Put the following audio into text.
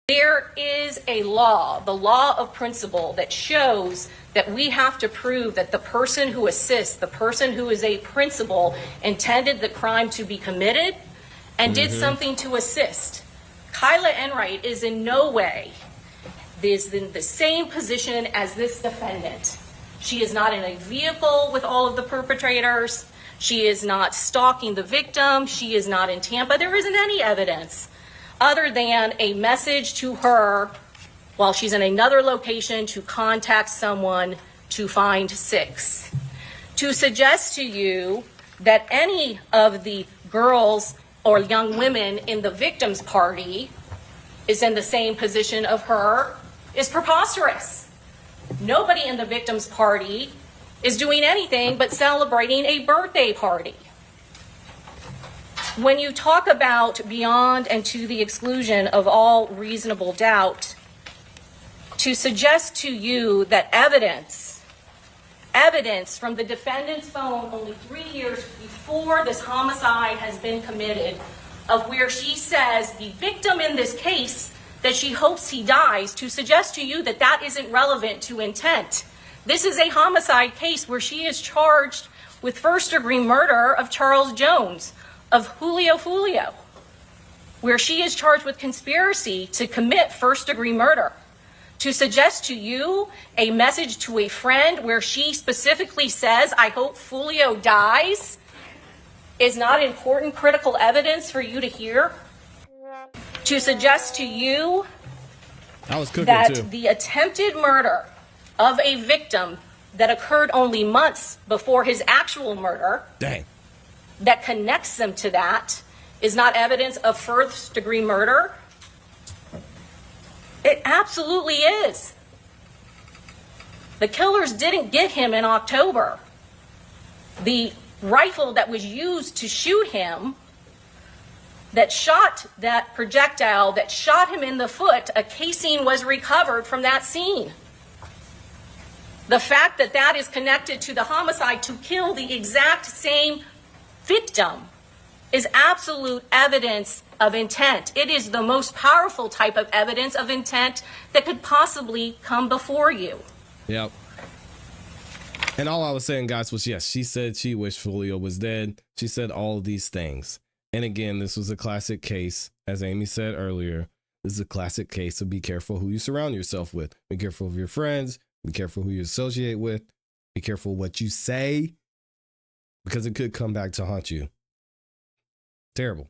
There is a law, the law of principle, that shows that we have to prove that the person who assists, the person who is a principal, intended the crime to be committed and did something to assist. Kyla Enright is in no way is in the same position as this defendant. She is not in a vehicle with all of the perpetrators. She is not stalking the victim. She is not in Tampa. There isn't any evidence other than a message to her while she's in another location to contact someone to find 6. To suggest to you that any of the girls or young women in the victim's party is in the same position of her is preposterous. Nobody in the victim's party is doing anything but celebrating a birthday party. When you talk about beyond and to the exclusion of all reasonable doubt, to suggest to you that evidence from the defendant's phone only 3 years before this homicide has been committed, of where she says the victim in this case that she hopes he dies, to suggest to you that that isn't relevant to intent. This is a homicide case where she is charged with first-degree murder of Charles Jones, of Julio Foolio, where she is charged with conspiracy to commit first-degree murder. To suggest to you a message to a friend where she specifically says, I hope Foolio dies, is not important critical evidence for you to hear. To suggest to you that the attempted murder of a victim that occurred only months before his actual murder, that connects them to that, is not evidence of first-degree murder. It absolutely is. The killers didn't get him in October. The rifle that was used to shoot him, that shot that projectile, that shot him in the foot, a casing was recovered from that scene. The fact that that is connected to the homicide to kill the exact same victim is absolute evidence of intent. It is the most powerful type of evidence of intent that could possibly come before you. Yep. And all I was saying, guys, was yes, she said she wished Julio was dead. She said all of these things. And again, this was a classic case, as Amy said earlier. This is a classic case of be careful who you surround yourself with. Be careful of your friends. Be careful who you associate with. Be careful what you say, because it could come back to haunt you. Terrible.